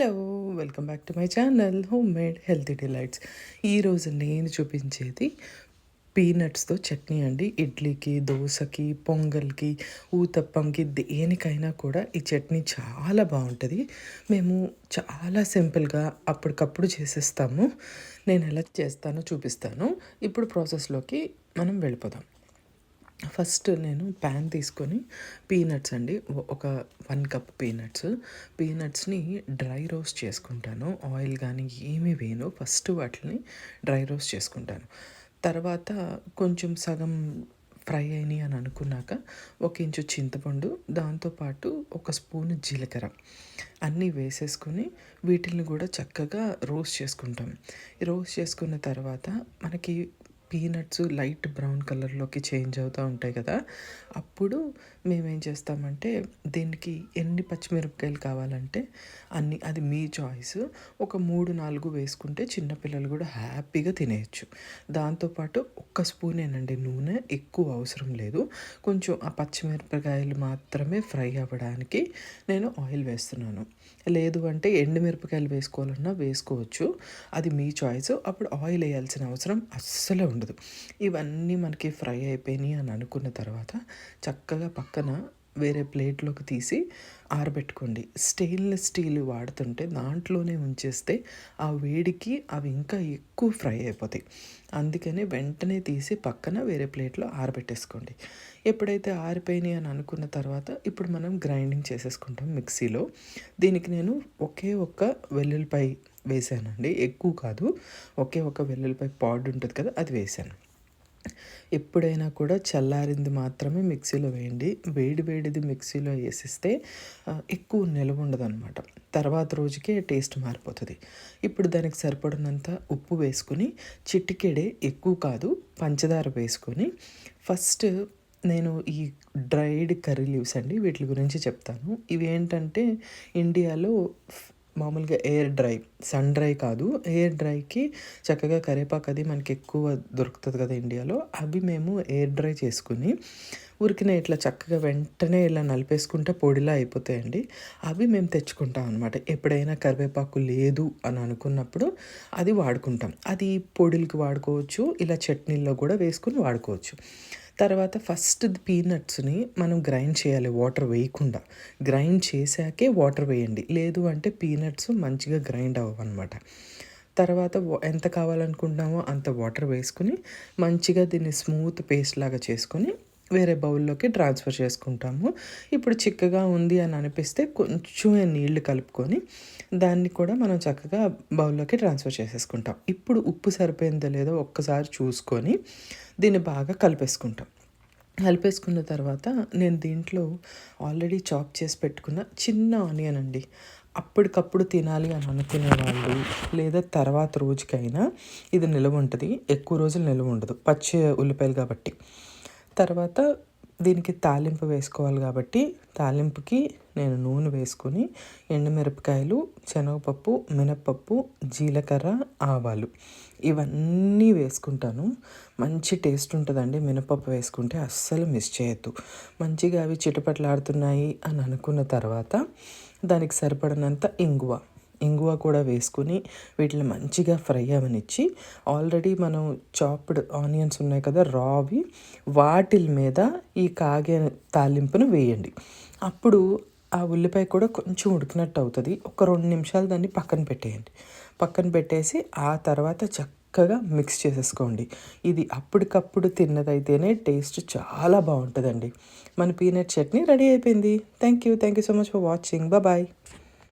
Hello! Welcome back to my channel home made healthy delights. ఈరోజు నేను చూపించేది పీనట్స్‌తో చట్నీ అండి. ఇడ్లీకి, దోసకి, పొంగల్‌కి, ఊతప్పంకి దేనికైనా కూడా ఈ చట్నీ చాలా బావుంటది. మేము చాలా సింపుల్‌గా అప్పటికప్పుడు చేసేస్తాము. నేను ఎలా చేస్తానో చూపిస్తాను. ఇప్పుడు ప్రాసెస్‌లోకి మనం వెళ్ళిపోదాం. ఫస్ట్ నేను ప్యాన్ తీసుకొని పీనట్స్ అండి ఒక 1 కప్ పీనట్స్ని డ్రై రోస్ట్ చేసుకుంటాను. ఆయిల్ కానీ ఏమీ వేయను. ఫస్ట్ వాటిని డ్రై రోస్ట్ చేసుకుంటాను. తర్వాత కొంచెం సగం ఫ్రై అయినాయి అని అనుకున్నాక 1 ఇంచు చింతపండు, దాంతోపాటు 1 స్పూన్ జీలకర్ర అన్నీ వేసేసుకొని వీటిని కూడా చక్కగా రోస్ట్ చేసుకుంటాం. రోస్ట్ చేసుకున్న తర్వాత మనకి పీనట్స్ లైట్ బ్రౌన్ కలర్లోకి చేంజ్ అవుతూ ఉంటాయి కదా, అప్పుడు మేమేం చేస్తామంటే దీనికి ఎన్ని పచ్చిమిరపకాయలు కావాలంటే అన్ని, అది మీ చాయిస్. ఒక 3-4 వేసుకుంటే చిన్నపిల్లలు కూడా హ్యాపీగా తినేయచ్చు. దాంతోపాటు 1 స్పూనేనండి నూనె, ఎక్కువ అవసరం లేదు. కొంచెం ఆ పచ్చిమిరపకాయలు మాత్రమే ఫ్రై అవ్వడానికి నేను ఆయిల్ వేస్తున్నాను. లేదు అంటే ఎండుమిరపకాయలు వేసుకోవాలన్నా వేసుకోవచ్చు, అది మీ చాయిస్. అప్పుడు ఆయిల్ వేయాల్సిన అవసరం అస్సలే ఉండదు. ఇవన్నీ మనకి ఫ్రై అయిపోయినాయి అని అనుకున్న తర్వాత చక్కగా పక్కన వేరే ప్లేట్లోకి తీసి ఆరబెట్టుకోండి. స్టెయిన్లెస్ స్టీల్ వాడుతుంటే దాంట్లోనే ఉంచేస్తే ఆ వేడికి అవి ఇంకా ఎక్కువ ఫ్రై అయిపోతాయి. అందుకని వెంటనే తీసి పక్కన వేరే ప్లేట్లో ఆరబెట్టేసుకోండి. ఎప్పుడైతే ఆరిపోయినాయి అని అనుకున్న తర్వాత ఇప్పుడు మనం గ్రైండింగ్ చేసేసుకుంటాం మిక్సీలో. దీనికి నేను ఒకే ఒక్క వెల్లుల్లిపాయ వేసానండి, ఎక్కువ కాదు. ఒకే ఒక వెల్లుల్లిపాయ పాడ్ ఉంటుంది కదా, అది వేసాను. ఎప్పుడైనా కూడా చల్లారింది మాత్రమే మిక్సీలో వేయండి. వేడి వేడిది మిక్సీలో వేసిస్తే ఎక్కువ నిలవ ఉండదన్నమాట. తర్వాత రోజుకే టేస్ట్ మారిపోతుంది. ఇప్పుడు దానికి సరిపడినంత ఉప్పు వేసుకుని, చిటికెడే, ఎక్కువ కాదు, పంచదార వేసుకొని ఫస్ట్ నేను ఈ డ్రైడ్ కర్రీ లీవ్స్ అండి, వీటి గురించి చెప్తాను. ఇవి ఏంటంటే ఇండియాలో మామూలుగా ఎయిర్ డ్రై, సన్ డ్రై కాదు, ఎయిర్ డ్రైకి చక్కగా కరివేపాకు అది మనకి ఎక్కువ దొరుకుతుంది కదా ఇండియాలో. అవి మేము ఎయిర్ డ్రై చేసుకుని ఉరికినే ఇట్లా చక్కగా వెంటనే ఇలా నలిపేసుకుంటే పొడిలా అయిపోతాయండి. అవి మేము తెచ్చుకుంటాం అనమాట. ఎప్పుడైనా కరివేపాకు లేదు అని అనుకున్నప్పుడు అది వాడుకుంటాం. అది పొడిలకి వాడుకోవచ్చు, ఇలా చట్నీల్లో కూడా వేసుకుని వాడుకోవచ్చు. తర్వాత ఫస్ట్ పీనట్స్ని మనం గ్రైండ్ చేయాలి, వాటర్ వేయకుండా. గ్రైండ్ చేశాకే వాటర్ వేయండి, లేదు అంటే పీనట్స్ మంచిగా గ్రైండ్ అవ్వనమాట. తర్వాత ఎంత కావాలనుకుంటున్నామో అంత వాటర్ వేసుకుని మంచిగా దీన్ని స్మూత్ పేస్ట్ లాగా చేసుకొని వేరే బౌల్లోకి ట్రాన్స్ఫర్ చేసుకుంటాము. ఇప్పుడు చిక్కగా ఉంది అని అనిపిస్తే కొంచెం నీళ్లు కలుపుకొని దాన్ని కూడా మనం చక్కగా బౌల్లోకి ట్రాన్స్ఫర్ చేసేసుకుంటాం. ఇప్పుడు ఉప్పు సరిపోయిందో లేదో ఒక్కసారి చూసుకొని దీన్ని బాగా కలిపేసుకుంటాం. కలిపేసుకున్న తర్వాత నేను దీంట్లో ఆల్రెడీ చాప్ చేసి పెట్టుకున్న చిన్న ఆనియన్ అండి, అప్పటికప్పుడు తినాలి అని అనుకునే వాళ్ళు, లేదా తర్వాత రోజుకైనా ఇది నిల్వ ఉంటుంది. ఎక్కువ రోజులు నిల్వ ఉండదు, పచ్చి ఉల్లిపాయలు కాబట్టి. తర్వాత దీనికి తాలింపు వేసుకోవాలి కాబట్టి తాలింపుకి నేను నూనె వేసుకొని ఎండుమిరపకాయలు, శనగపప్పు, మినప్పప్పు, జీలకర్ర, ఆవాలు ఇవన్నీ వేసుకుంటాను. మంచి టేస్ట్ ఉంటుందండి మినపప్పు వేసుకుంటే, అస్సలు మిస్ చేయొద్దు. మంచిగా అవి చిటపట్లాడుతున్నాయి అని అనుకున్న తర్వాత దానికి సరిపడినంత ఇంగువ కూడా వేసుకుని వీటిని మంచిగా ఫ్రై అవనిచ్చి, ఆల్రెడీ మనం చాప్డ్ ఆనియన్స్ ఉన్నాయి కదా రావి, వాటి మీద ఈ కాగే తాలింపును వేయండి. అప్పుడు ఆ ఉల్లిపాయ కూడా కొంచెం ఉడికినట్టు అవుతుంది. ఒక 2 నిమిషాలు దాన్ని పక్కన పెట్టేయండి. పక్కన పెట్టేసి ఆ తర్వాత చక్కగా మిక్స్ చేసేసుకోండి. ఇది అప్పటికప్పుడు తిన్నదైతేనే టేస్ట్ చాలా బాగుంటుందండి. మన పీనట్ చట్నీ రెడీ అయిపోయింది. Thank you so much for watching. Bye.